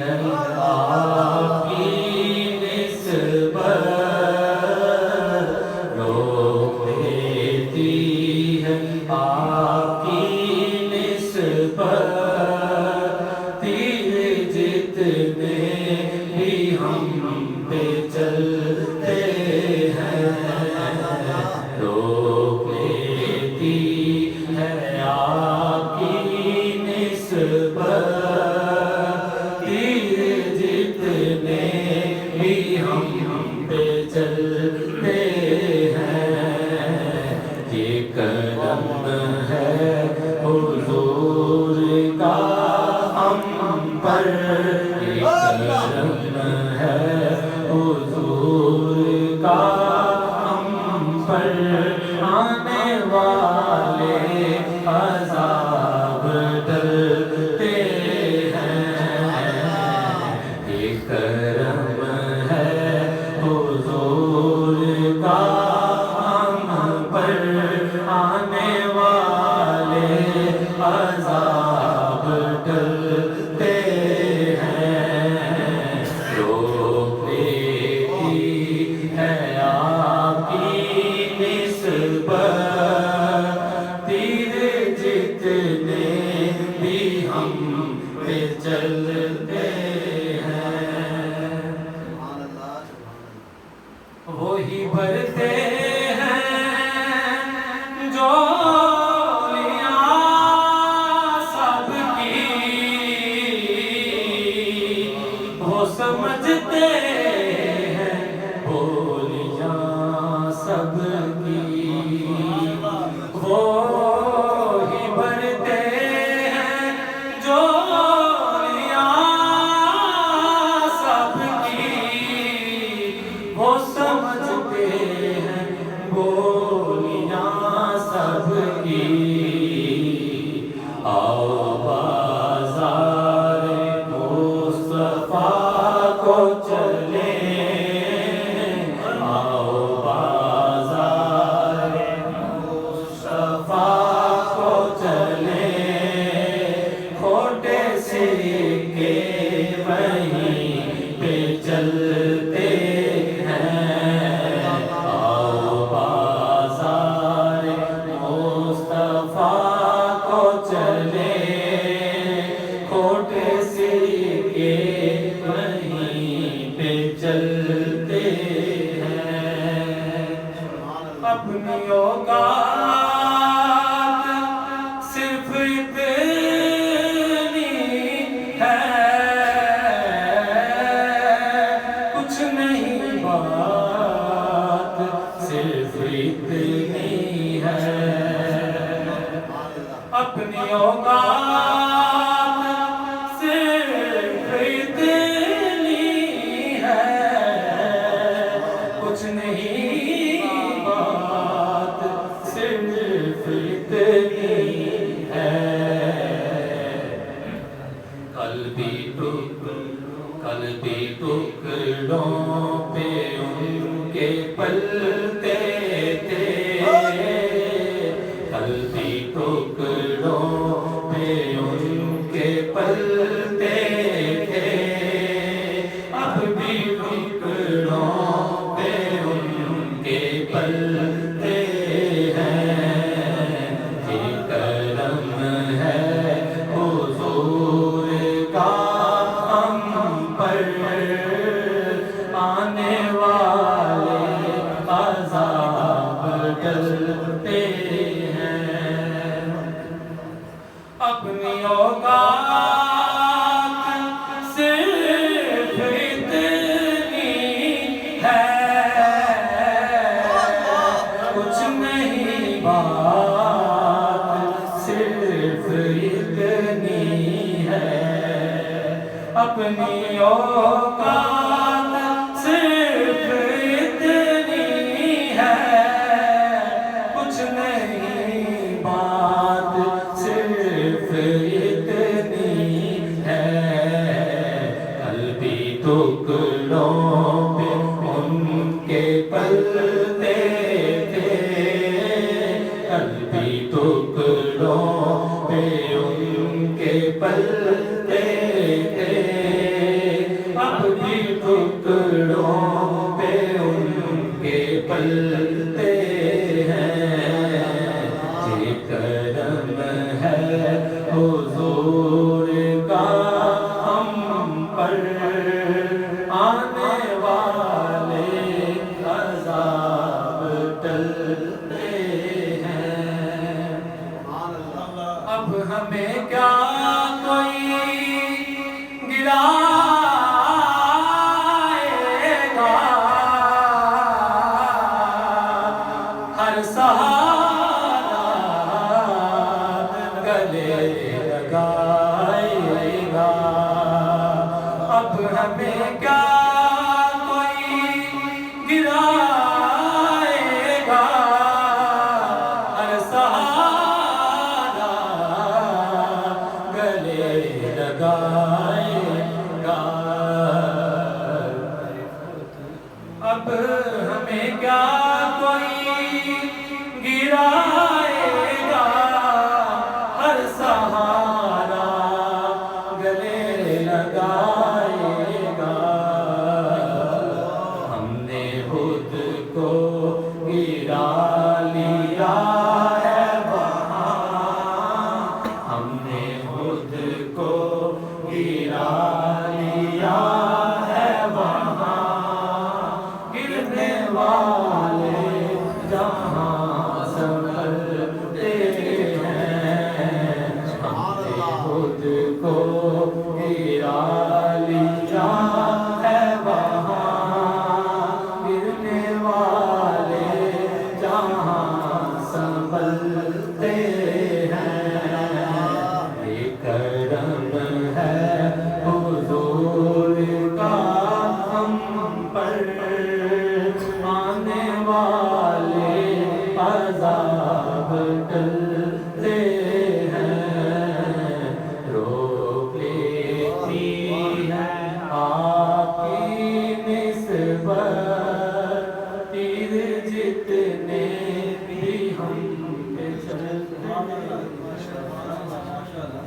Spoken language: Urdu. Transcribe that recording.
ہے آپ کی نسبت، روک دیتی ہے آپ کی نسبت، تیر جتنے بھی ہم پہ چلتے ہیں، روک لیتی ہے آپ کی نسبت، تیر جتنے بھی ہم پہ چلتے ہیں، یہ کرم ہے حضور کا ہم پر، یہ کرم ہے حضور کا ہم پر، آنے والے عذاب ڈرتے ہیں، یہ کرم ہے حضور کا ہم پر، آنے والے عذاب ڈرتے ہیں، روک دیتی ہے آپ کی نسبت، تیر جتنے بھی ہم پہ چلتے ہیں، وہی بھرتے ہیں جھولیاں سب کی، وہ سمجھتے ہیں بولیاں سب کی، وہی بھرتے ہیں جھولیاں سب کی، وہ سمجھتے ہیں بولیاں سب کی، آؤ بازار مصطفیٰ کو چلیں، آؤ بازار مصطفیٰ کو چلیں، کھوٹے سکے وہیں پہ چلتے ہیں، آؤ بازار مصطفیٰ کو چلیں، کھوٹے سکے وہیں پہ چلتے ہیں، اپنی اوقات صرف اتنی ہے، کچھ نہیں بات صرف اتنی ہے، اپنی اوقات صرف اتنی ہے، کچھ نہیں بات صرف اتنی ہے، قلبی ٹکڑوں پہ ان کے پلتے تھے، قلبی ٹکڑوں پہ ان کے پلتے تھے، اب بھی ٹکڑوں پہ ان کے پلتے ہیں، یہ کرم ہے حضور کا ہم پر، آنے والے عذاب ڈرتے ہیں، اپنی اوقات صرف اتنی ہے، کچھ نہیں بات صرف اتنی ہے، اپنی اوقات صرف اتنی ہے، کچھ نہیں بات صرف اتنی ہے، قلبی ٹکڑوں پہ ان کے پلتے تھے، قلبی ٹکڑوں پہ ان کے پلتے تھے، ہمیں کیا کوئی گرائے گا، ہر سہارا گلے لگائے گا۔ اب ہمیں کیا کوئی گرائے گا، ہر سہارا گلے لگائے گا۔ ہم نے خود کو گرا لیا ہے وہاں، ہم نے خود کو گرا لیا ہے وہاں، گرنے والے جہاں سنبھلتے ہیں۔ ہم نے خود کو گرا لیا ہے وہاں، گرنے والے جہاں سنبھلتے ہیں۔ یہ کرم ہے حضور کا ہم پر، آنے والا